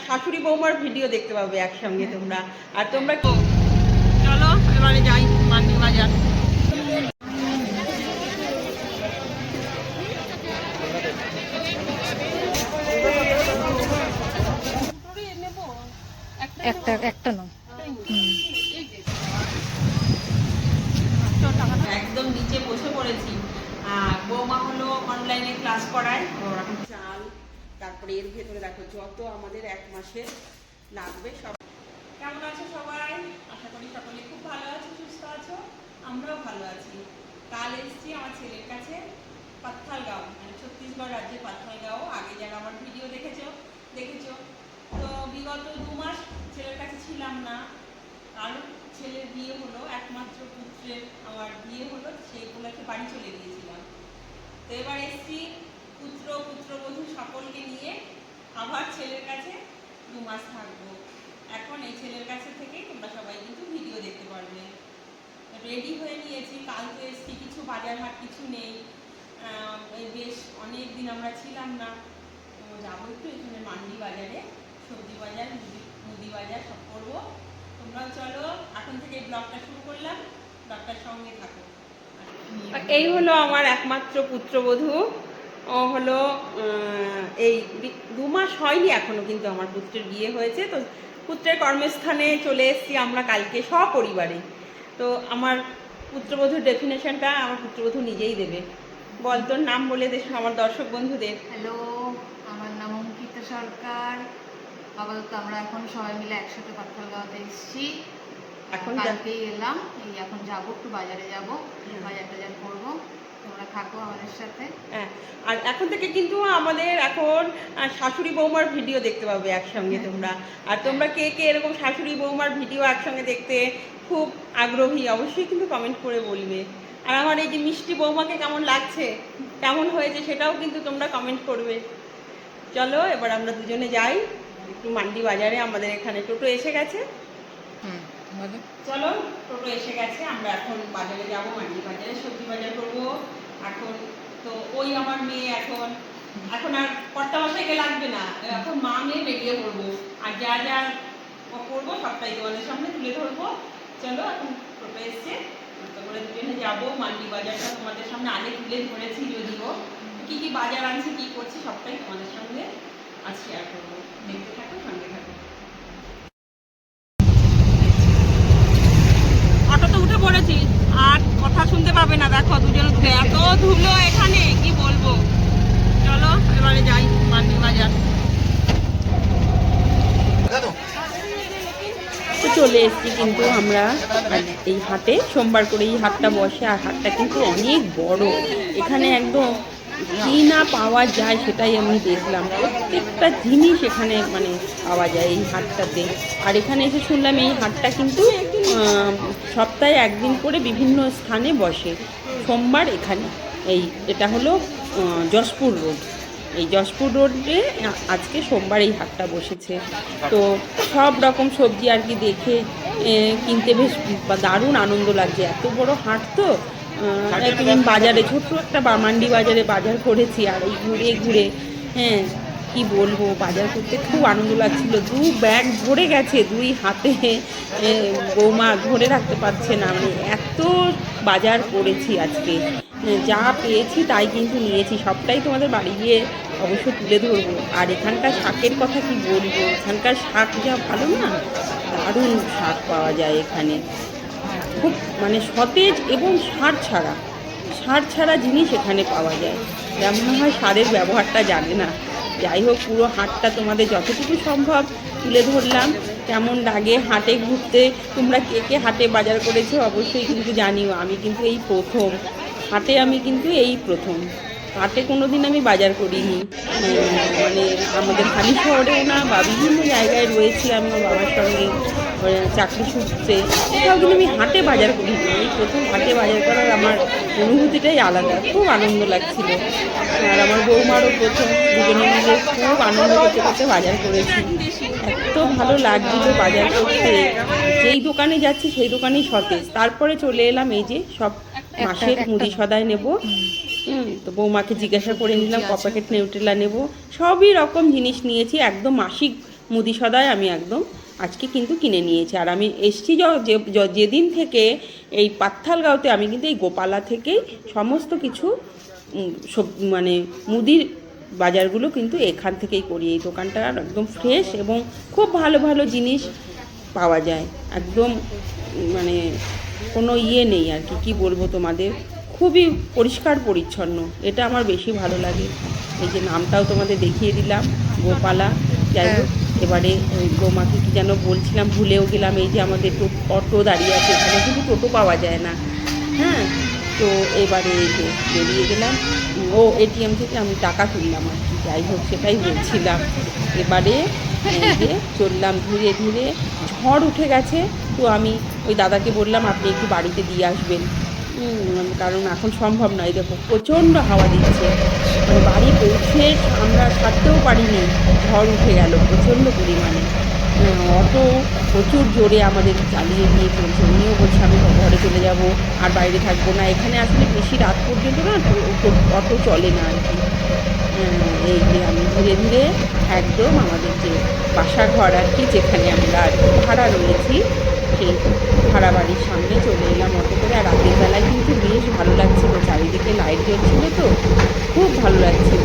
শাশুড়ি বৌমার ভিডিও দেখতে পাবে একসঙ্গে তোমরা। আর তোমরা চলো এবারে যাই মান্ডি বাজার। একটা একটা না একদম নিচে বসে পড়েছি। বৌমা হলো অনলাইনে ক্লাস করায়, এখন চাল, তারপরে এর ভেতরে দেখো যত আমাদের 1 মাসের লাগবে সব। কেমন আছো সবাই? আশা করি সকলে খুব ভালো আছো, সুস্থ আছো। আমরাও ভালো আছি। কাল এসেছি আমার ছেলের কাছে পাথালগাঁও, মানে ছত্তিশগড় রাজ্যের পাথালগাঁও। আগে যারা আমার ভিডিও দেখেছো। তো বিগত 2 মাস ছেলের কাছে ছিলাম না, কারণ ছেলের বিয়ে হলো, একমাত্র পুত্রের আমার বিয়ে হলো, সেই উপলক্ষে বাড়ি চলে গিয়েছিলাম। তো এবার এসছি পুত্রবধূ সকলকে নিয়ে আবার ছেলের কাছে 2 মাস থাকবো। এখন এই ছেলের কাছে থেকেই তোমরা সবাই কিন্তু ভিডিও দেখতে পারবে। রেডি হয়ে নিয়েছি, কাল তো এসছি, কিছু বাজার হাট কিছু নেই, বেশ অনেক দিন আমরা ছিলাম না। তো যাবো একটু এখানে মান্ডি বাজারে, সবজি বাজার, মুদি বাজার সব করবো। তোমরাও চলো, এখন থেকে ব্লগটা শুরু করলাম, ব্লগটার সঙ্গে থাকো। এই হলো আমার একমাত্র পুত্রবধূ। ও হলো এই 2 মাস হয়নি এখনো, কিন্তু আমার পুত্রের বিয়ে হয়েছে। তো পুত্রের কর্মস্থানে চলে এসেছি আমরা কালকে সপরিবারে। তো আমার পুত্রবধূর ডেফিনেশনটা আমার পুত্রবধূ নিজেই দেবে। বল তোর নাম বলে দে আমার দর্শক বন্ধুদের। হ্যালো, আমার নাম অঙ্কিতা সরকার। আপাতত আমরা এখন সবাই মিলে একসাথে পাথালগাঁওতে এসেছি। এখন কালকেই এলাম, এই এখন যাবো, একটু বাজারে যাবো, বাজার টাজার করবো। তোমরা থাকো আমাদের সাথে। হ্যাঁ, আর এখন থেকে কিন্তু আমাদের এখন শাশুড়ি বৌমার ভিডিও দেখতে পাবে একসঙ্গে তোমরা। আর তোমরা কে কে এরকম শাশুড়ি বৌমার ভিডিও একসঙ্গে দেখতে খুব আগ্রহী, অবশ্যই কিন্তু কমেন্ট করে বলবে। আর আমার এই যে মিষ্টি বৌমাকে কেমন লাগছে, কেমন হয়েছে, সেটাও কিন্তু তোমরা কমেন্ট করবে। চলো এবার আমরা দুজনে যাই একটু মান্ডি বাজারে। আমাদের এখানে টোটো এসে গেছে। চলো, টোটো এসে গেছে, আমরা এখন বাজারে যাব, মান্ডি বাজারে সবজি বাজার করবো। এখন তো ওই আমার মেয়ে এখন আর কর্তা মশাইকে লাগবে না, এখন মা মেয়ে বেরিয়ে পড়বো। আর যা যা করবো সবটাই তোমাদের সামনে তুলে ধরবো। চলো, এখন টোটো এসছে, তোমরা দুজনে যাবো মান্ডি বাজারটা তোমাদের সামনে আগে তুলে ধরেছি, যদিও কি কি বাজার আনছি, কি করছি, সবটাই তোমাদের সঙ্গে আজ শেয়ার করবো। দেখতে থাকো, সঙ্গে থাকো। অটোতে উঠে পড়েছি, আর কথা শুনতে পাবে না, দেখো দুজন উঠে, এত ধুলো এখানে কি বলবো। চলো এবারে যাই মান্ডি বাজার। চলে এসেছি কিন্তু আমরা এই হাটে, সোমবার করে এই হাটটা বসে। আর হাটটা কিন্তু অনেক বড়, এখানে একদম কি না পাওয়া যায় সেটাই আমি দেখলাম। প্রত্যেকটা জিনিস এখানে মানে পাওয়া যায় এই হাটটাতে। আর এখানে এসে শুনলাম এই হাটটা কিন্তু সপ্তাহে 1 দিন করে বিভিন্ন স্থানে বসে। সোমবার এখানে এটা হলো যশপুর রোড, এই যশপুর রোডে আজকে সোমবার এই হাটটা বসেছে। তো সব রকম সবজি আর কি দেখে কিনতে বেশ দারুণ আনন্দ লাগছে। এত বড় হাট তো, তুমি বাজারে ছোট্ট একটা মান্ডি বাজারে বাজার করেছি। আর এই ঘুরে ঘুরে, হ্যাঁ কি বলবো, বাজার করতে খুব আনন্দ লাগছিল। 2 ব্যাগ ভরে গেছে 2 হাতে, বৌমা ধরে রাখতে পারছে না, মানে এত বাজার করেছি আজকে। যা পেয়েছি তাই কিন্তু নিয়েছি, সবটাই তোমাদের বাড়ি গিয়ে অবশ্য তুলে ধরবো। আর এখানকার শাকের কথা কি বলবো, এখানকার শাক যা ভালো না, দারুণ শাক পাওয়া যায় এখানে, খুব মানে সতেজ এবং সার ছাড়া জিনিস এখানে পাওয়া যায়। যেমন হয় সারের ব্যবহারটা জানে না। যাই হোক, পুরো হাটটা তোমাদের যতটুকু সম্ভব তুলে ধরলাম। কেমন লাগে হাটে ঘুরতে, তোমরা কে কে হাটে বাজার করেছো অবশ্যই কিন্তু জানিও। আমি কিন্তু এই প্রথম হাটে, হাটে কোনো দিন আমি বাজার করিনি। মানে আমাদের হালি শহরেও না, বা বিভিন্ন জায়গায় রয়েছি আমি আমার বাবার সঙ্গে চাকরি সূত্রে, কোথাও কিন্তু আমি হাটে বাজার করিনি। এই প্রথম হাটে বাজার করার আমার অনুভূতিটাই আলাদা, খুব আনন্দ লাগছিল। আর আমার বৌমারও প্রথম, দুজনে মিলে খুব আনন্দ করতে করতে বাজার করেছি। এত ভালো লাগছিল বাজার করতে, যেই দোকানে যাচ্ছি সেই দোকানেই সতেজ। তারপরে চলে এলাম এই যে সব মাসের মুদি সদাই নেব। তো বৌমাকে জিজ্ঞাসা করে নিলাম ক প্যাকেট নিউট্রেলা নেব। সবই রকম জিনিস নিয়েছি, একদম মাসিক মুদি সদাই আমি একদম আজকে কিন্তু কিনে নিয়েছি। আর আমি এসছি যেদিন থেকে এই পাত্থালগাঁওতে, আমি কিন্তু এই গোপালা থেকেই সমস্ত কিছু সব মানে মুদির বাজারগুলো কিন্তু এখান থেকেই করি। এই দোকানটা একদম ফ্রেশ এবং খুব ভালো ভালো জিনিস পাওয়া যায়, একদম মানে কোনো ইয়ে নেই আর কি, কী বলবো তোমাদের, খুবই পরিষ্কার পরিচ্ছন্ন। এটা আমার বেশি ভালো লাগে। এই যে নামটাও তোমাদের দেখিয়ে দিলাম, গোপালা। যাই হোক, এবারে ওই বৌমাকে কী যেন বলছিলাম, ভুলেও গেলাম। এই যে আমাদের অটো দাঁড়িয়ে আছে, এখানে কিন্তু টোটো পাওয়া যায় না। হ্যাঁ, তো এবারে এই যে বেরিয়ে গেলাম, ও এটিএম থেকে আমি টাকা তুললাম আর কি। যাই হোক, সেটাই বলছিলাম। এবারে এই যে চললাম ধীরে ধীরে, ঝড় উঠে গেছে। তো আমি ওই দাদাকে বললাম আপনি একটু বাড়িতে দিয়ে আসবেন, কারণ এখন সম্ভব নয়। দেখো প্রচণ্ড হাওয়া দিচ্ছে, মানে বাড়ি পৌঁছে আমরা ছাড়তেও পারিনি, ঝড় উঠে গেল প্রচণ্ড পরিমাণে। অটো প্রচুর জোরে আমাদের চালিয়ে নিয়ে চলছে। উনিও বলছে আমি ঘরে চলে যাব, আর বাইরে থাকবো না। এখানে আসলে বেশি রাত পর্যন্ত না অটো চলে না আর কি। এই যে আমি ধীরে ধীরে একদম আমাদের যে বাসা ঘর আর কি, যেখানে আমরা আর কি ভাড়া রয়েছি, সেই ভাড়া বাড়ির সামনে চলে এলাম অটো করে। আর রাতের বেলায় কিন্তু বেশ ভালো লাগছিলো, চারিদিকে লাইট জ্বলছিল, তো খুব ভালো লাগছিল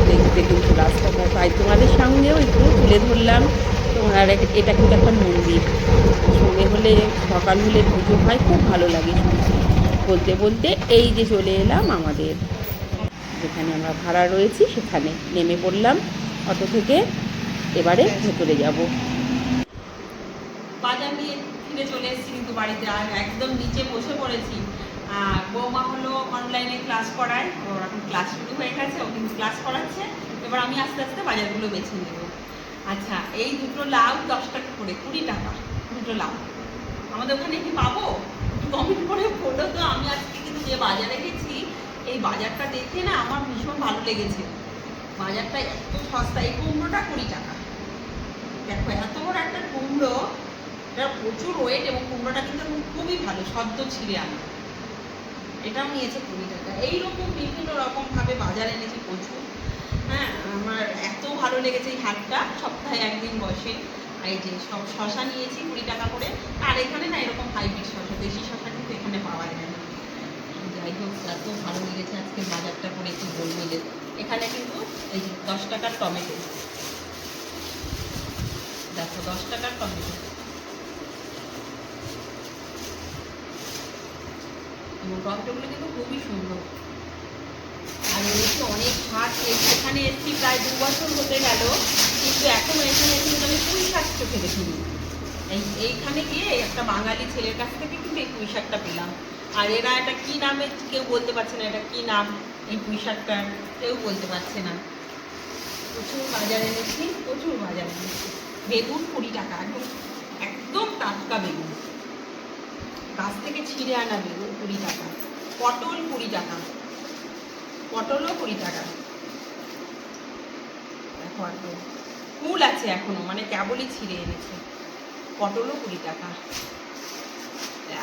দেখতে কিন্তু রাস্তাটা। তাই তোমাদের সঙ্গেও একটু তুলে ধরলাম। তোমার এটা কিন্তু একটা মন্দির, সন্ধে হলে সকাল হলে পুজো হয়, খুব ভালো লাগে শুনতে। বলতে বলতে এই যে চলে এলাম আমাদের যেখানে আমরা ভাড়া রয়েছি, সেখানে নেমে পড়লাম অটো থেকে। এবারে ভেতরে যাব। বাজার নিয়ে ফিরে চলে এসেছি কিন্তু বাড়িতে, আর একদম নিচে বসে পড়েছি। আর বৌমা হলো অনলাইনে ক্লাস করায়, ওর এখন ক্লাস শুরু হয়ে গেছে, ও কিন্তু ক্লাস করাচ্ছে। এবার আমি আস্তে আস্তে বাজারগুলো বেছে নেব। আচ্ছা, এই দুটো লাউ 10 টাকা করে, 20 টাকা দুটো লাউ। আমাদের ওখানে কি পাবো? একটু কমেন্ট করে বলো তো। আমি আজকে কিন্তু যে বাজারে গেছি, এই বাজারটা দেখে না আমার ভীষণ ভালো লেগেছে। বাজারটা এত সস্তা। এই কুমড়োটা 20 টাকা। দেখো এত বড় একটা কুমড়ো, এটা প্রচুর ওয়েট, এবং কুমড়োটা কিন্তু খুবই ভালো, সদ্য ছিঁড়ে আনা। এটাও নিয়েছে 20 টাকা। এইরকম বিভিন্ন রকমভাবে বাজার এনেছে প্রচুর। হ্যাঁ, আমার এত ভালো লেগেছে এই হাটটা, সপ্তাহে একদিন বসে। এই যে সব শশা নিয়েছি 20 টাকা করে। আর এখানে না এরকম হাইব্রিড শশা, দেশি শশা কিন্তু এখানে পাওয়া যায় না। যাই হোক, এত ভালো লেগেছে আজকে বাজারটা করে, কি বলবো। যে এখানে কিন্তু এই যে 10 টাকার টমেটো, দেখো 10 টাকার টমেটো, এবং টমেটোগুলো কিন্তু খুবই সুন্দর। আর এনেছি অনেক শাক। এখানে এসেছি প্রায় 2 বছর হতে গেল, কিন্তু এখনও এখানে এসে কিন্তু আমি পুঁই শাক চোখে দেখিনি। এইখানে গিয়ে একটা বাঙালি ছেলের কাছ থেকে কিন্তু এই পুঁই শাকটা পেলাম। আর এরা এটা কী নামে কেউ বলতে পারছে না, এটা কী নাম এই পুঁই শাকটার, কেউ বলতে পারছে না। প্রচুর বাজার এনেছি, প্রচুর বাজার এনেছি। বেগুন 20 টাকা, একদম একদম টাটকা বেগুন, গাছ থেকে ছিঁড়ে আনা বেগুন 20 টাকা। পটল 20 টাকা, পটলও 20 টাকা। দেখো একদম ফুল আছে এখনো, মানে কেবলই ছিঁড়ে এনেছে। পটলও 20 টাকা।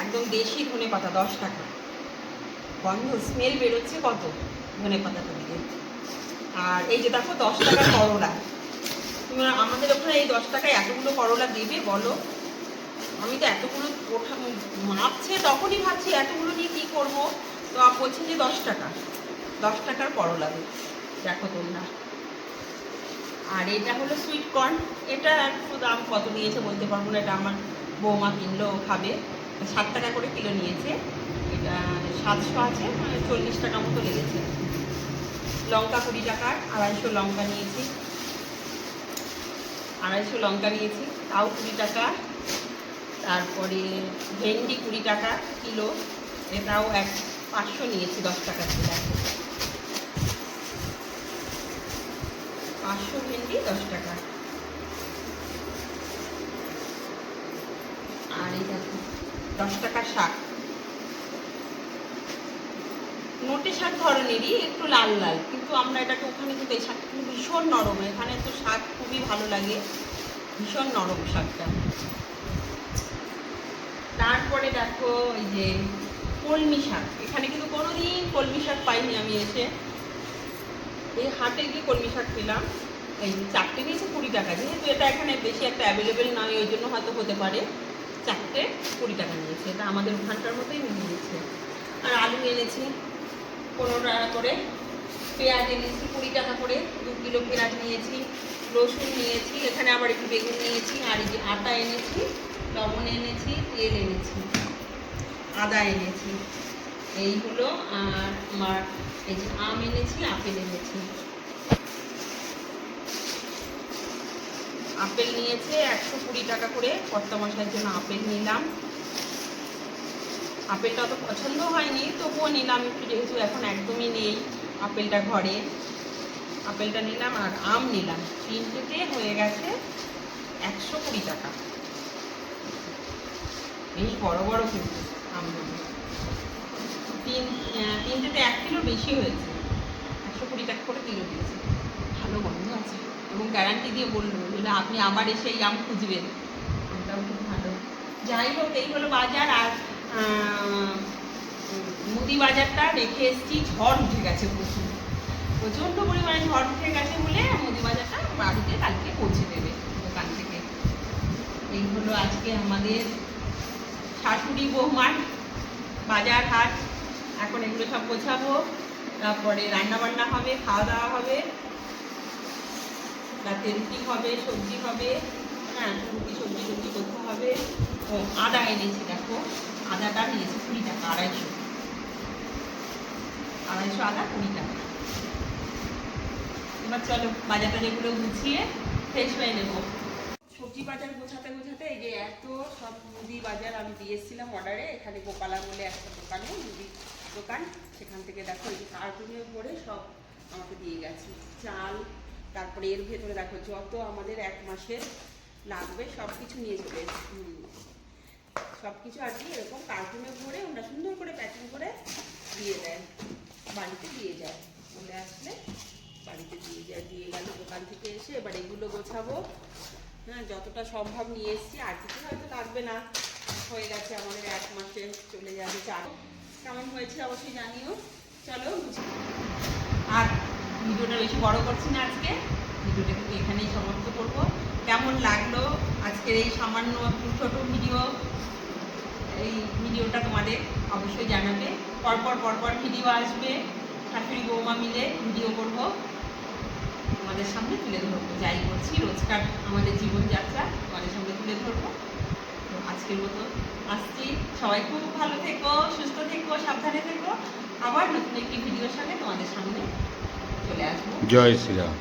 একদম দেশি ধনে পাতা 10 টাকা। গন্ধ স্মেল বেরোচ্ছে কত ধনে পাতাটা দিয়ে। আর এই যে দেখো 10 টাকার করলা। তুমি আমাদের ওখানে এই 10 টাকায় এতগুলো করলা দেবে বলো? আমি তো এতগুলো মাপছে, তখনই ভাবছি এতগুলো নিয়ে কী করবো। তো বলছি যে 10 টাকা, 10 টাকার করলা দেবে, দেখো তোমরা। আর এটা হলো সুইট কর্ন। এটা একটু দাম কত নিয়েছে বলতে পারবো না, এটা আমার বৌমা কিনলো, খাবে। 7 টাকা করে কিলো নিয়েছে। এটা 700 আছে, মানে 40 টাকা মতো লেগেছে। লঙ্কা 20 টাকার 250 লঙ্কা নিয়েছি, 250 লঙ্কা নিয়েছি, তাও 20 টাকা। তারপরে ভেন্ডি 20 টাকা কিলো, এটাও 500 নিয়েছি 10 টাকা কিলো। 500 ভেন্ডি 10 টাকা। আর এই দেখো 10 টাকার শাক, নোটে শাক ধরনেরই, একটু লাল লাল, কিন্তু আমরা এটাকে ওখানে কিন্তু এই শাকটা কিন্তু ভীষণ নরম। এখানে তো শাক খুবই ভালো লাগে, ভীষণ নরম শাকটা। তারপরে দেখো এই যে কলমি শাক, এখানে কিন্তু কোনোদিন কলমি শাক পাইনি আমি এসে। এই হাটে গিয়ে কলমি শাক পেলাম। এই 4টে নিয়েছে 20 টাকা, যেহেতু এটা এখানে বেশি একটা অ্যাভেলেবেল নয় ওই জন্য হয়তো হতে পারে 4টে 20 টাকা নিয়েছে। এটা আমাদের ওখানকার মতোই নিয়েছে। আর আলু এনেছি 15 টাকা করে, পেঁয়াজ এনেছি 20 টাকা করে, 2 কিলো পেঁয়াজ নিয়েছি, রসুন নিয়েছি, এখানে আবার একটু বেগুন নিয়েছি, আর এই যে আটা এনেছি, লবণ এনেছি, তেল এনেছি, আদা এনেছি, এই হলো। আর আমার এই যে আম এনেছি, আপেল এনেছি। আপেল নিয়েছে 120 টাকা করে, কর্তামশাইয়ের জন্য আপেল নিলাম। আপেলটা অত পছন্দ হয়নি, তবুও নিলাম একটু, যেহেতু এখন একদমই নেই আপেলটা ঘরে। আপেলটা নিলাম আর আম নিলাম, 3টেতে হয়ে গেছে 120 টাকা। বেশ বড় বড় কিন্তু আমগুলো, 3টেতে 1 কিলো বেশি হয়েছে, 120 টাকা করে কিলো দিয়েছে। ভালো গন্ধ আছে এবং গ্যারান্টি দিয়ে বললো যে আপনি আবার এসে এই আম খুঁজবেন, আমটাও খুব ভালো। যাই হোক, এই হলো বাজার। আর মুদি বাজারটা রেখে এসেছি, ঝড় উঠে গেছে, প্রচণ্ড পরিমাণে ঝড় উঠে গেছে বলে মুদি বাজারটা বাড়িতে কালকে পৌঁছে দেবে দোকান থেকে। এই হলো আজকে আমাদের শাশুড়ি বৌমার বাজার হাট। এখন এগুলো সব গোছাবো, তারপরে রান্না বান্না হবে, খাওয়া দাওয়া হবে, রাতে রুটি হবে, সবজি হবে। হ্যাঁ, রুটি সবজি টবজি করতে হবে। ও আদা এনেছি, দেখো আদাটা নিয়েছি 20 টাকা, 250 আদা 20 টাকা। এবার চলো বাজার টাজারগুলো গুছিয়ে ফ্রেশ হয়ে নেবো। সবজি বাজার গোছাতে গোছাতে এই যে এত সব মুদি বাজার আমি দিয়ে এসেছিলাম অর্ডারে, এখানে গোপালা বলে একটা দোকানে, মুদি দোকান, সেখান থেকে দেখো এই যে কার্টুনে ভরে সব আমাকে দিয়ে গেছে চাল। তারপরে এর ভেতরে দেখো যত আমাদের 1 মাসের লাগবে সব কিছু নিয়ে চলে এসেছি, সব কিছু আর কি এরকম কার্টুনে ভরে ওরা সুন্দর করে প্যাকিং করে দিয়ে দেয়, বাড়িতে দিয়ে যায়, বলে আসলে বাড়িতে দিয়ে যায়। দিয়ে গেল দোকান থেকে এসে, এবার এগুলো গোছাবো। হ্যাঁ, যতটা সম্ভব নিয়ে এসেছি, আর কিছু হয়তো লাগবে না, হয়ে গেছে আমাদের 1 মাসে চলে যাবে চাল। কেমন হয়েছে অবশ্যই জানিও। চলো আর ভিডিওটা বেশি বড় করছি না আজকে, ভিডিওটা কিন্তু এখানেই সমাপ্ত করব। কেমন লাগলো আজকের এই সামান্য ছোট ভিডিও, এই ভিডিওটা তোমাদের অবশ্যই জানাবে। পরপর ভিডিও আসবে, শাশুড়ি বৌমা মিলে ভিডিও করব, তোমাদের সামনে তুলে ধরবো। যাই করছি রোজকার আমাদের জীবনযাত্রা তোমাদের সামনে তুলে ধরবো। তো আজকের মতো আসছি, সবাই খুব ভালো থেকো, সুস্থ থেকো, সাবধানে থেকো। আবার নতুন একটি ভিডিওর সাথে তোমাদের সামনে চলে আসবো। জয় শ্রীরাম।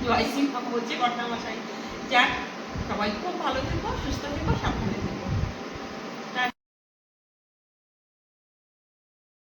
জয় শ্রীরাম বলছে কর্তামশাই। যাক, সবাই খুব ভালো থেকো, সুস্থ থেকো।